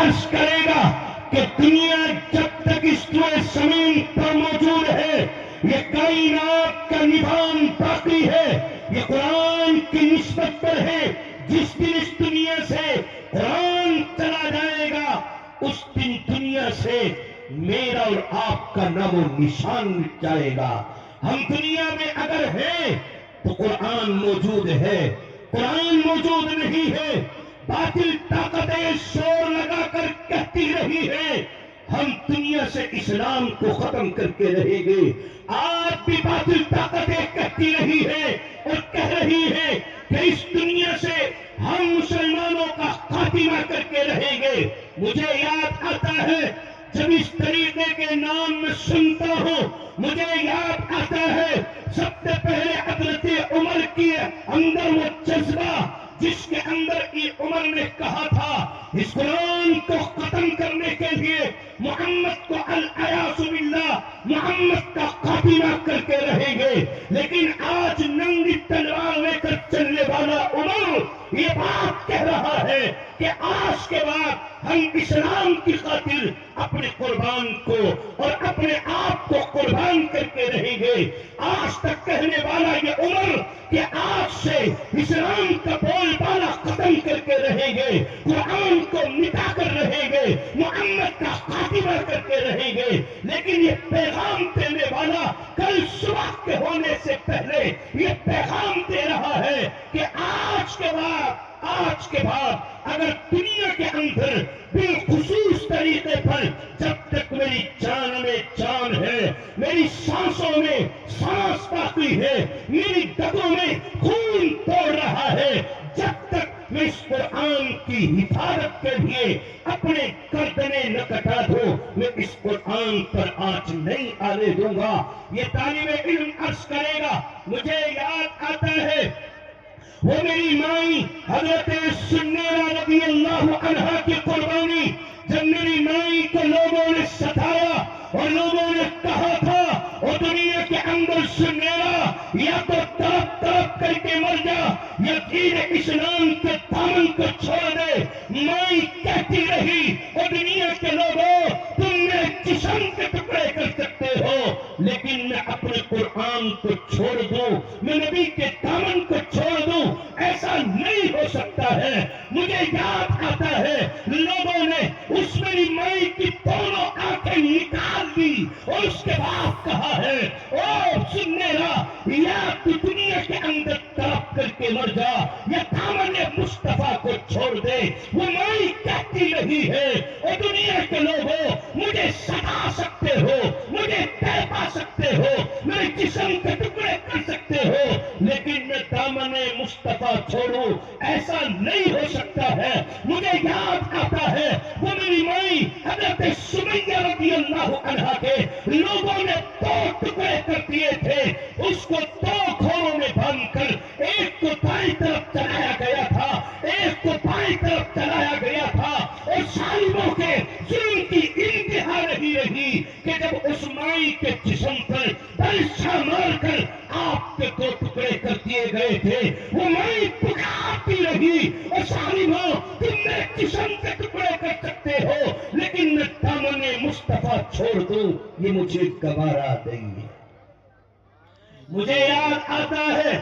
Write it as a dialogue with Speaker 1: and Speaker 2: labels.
Speaker 1: عرض کرے گا کہ دنیا جب تک اس روئے زمین پر موجود ہے، یہ کائنات کا نظام باقی ہے، یہ قرآن کی نسبت پر ہے۔ جس دن اس دنیا سے قرآن چلا جائے گا، اس دن دنیا سے میرا اور آپ کا نام و نشان مٹ جائے گا۔ ہم دنیا میں اگر ہیں تو قرآن موجود ہے، قرآن موجود نہیں ہے۔ باطل طاقتیں شور لگا کر کہتی رہی ہے ہم دنیا سے اسلام کو ختم کر کے رہیں گے۔ آج بھی باطل طاقتیں کہتی رہی ہے اور کہہ رہی ہے کہ اس دنیا سے ہم مسلمانوں کا خاتمہ کر کے رہیں گے۔ مجھے یاد آتا ہے جب اس طریقے کے نام میں سنتا ہوں، مجھے یاد آتا ہے سب سے پہلے حضرت عمر کے اندر وہ جذبہ جس کے اندر عمر نے کہا تھا اس قرآن کو ختم کرنے کے لیے محمد کو الیاذ باللہ محمد کا خاتمہ کر کے رہیں گے۔ لیکن آج ننگی تلوار لے کر چلنے والا عمر یہ بات کہہ رہا ہے کہ آج کے بعد ہم اسلام کی خاطر اپنے قربان کو اور اپنے آپ کو قربان کر کے رہیں گے۔ آج تک کہنے والا یہ عمر کہ آج سے اسلام کا بول بالا ختم کر کے رہیں گے، قرآن کو مٹا کر رہیں گے، محمد کا خاتمہ کر کے رہیں گے۔ لیکن یہ پیغام دینے والا کل صبح کے ہونے سے پہلے یہ پیغام دے رہا ہے کہ آج کے بعد اگر دنیا کے اندر بالخصوص طریقے پر جب تک میری جان میں جان ہے، میری سانسوں میں سانس باقی ہے، میری دگوں میں خون دوڑ رہا ہے، جب تک میں اس قرآن کی حفاظت کے لیے اپنے گردنیں نہ کٹا دوں، میں اس قرآن پر آنچ نہیں آنے دوں گا۔ یہ طالب علم عرض کرے گا مجھے یاد آتا ہے وہ میری مائی حضرت سنیرہ رضی اللہ عنہا کی قربانی، جب میری مائی کو لوگوں نے ستایا اور لوگوں نے کہا تھا اور دنیا کے اندر سنیرہ یا تو تڑپ تڑپ کر کے مر جا یا دین اسلام کے دامن کو چھوڑ دے، مائی کہتی رہی اور دنیا کے لوگوں تم میرے جسم کے ٹکڑے کر سکتے ہو لیکن میں اپنے قرآن کو چھوڑ دوں، میں نبی کے دامن کو چھوڑ دوں، ایسا نہیں ہو سکتا ہے۔ مجھے یاد آتا ہے لوگوں نے اس میری مائی کی دونوں آنکھیں نکال دی اور اس کے بعد کہا ہے او سنیرہ یا تو دنیا کے اندر تڑپ کر کے مر جا یا دامن مصطفیٰ کو چھوڑ دے۔ وہ مائی کہتی رہی ہے اور دنیا کے لوگوں مجھے ستا سکتے ہو، مجھے تڑپا سکتے ہو، میرے جسم کے ٹکڑے کر سکتے ہو لیکن میں دامن مصطفیٰ چھوڑوں ایسا نہیں ہو سکتا ہے۔ مجھے یاد آتا ہے وہ میری مائی حضرت سمیہ رضی اللہ عنہا کے لوگوں نے دو ٹکڑے کر دیے تھے، اس کو دو گھوڑوں میں باندھ کر ایک کو دائیں طرف چلایا گیا تھا، ایک کو بائیں طرف چلایا گیا تھا اور ظالموں کے ظلم کی انتہا نہیں رہی کہ جب اس مائی کے جسم پر بلچہ مار کر آپ کے دو ٹکڑے کر دیے گئے تھے، وہ مائی پکارتی رہی اور ظالموں تم میرے جسم کے ٹکڑے کر سکتے ہو لیکن میں دامن مصطفیٰ چھوڑ دوں یہ مجھے گوارا نہیں ہے۔ مجھے یاد آتا ہے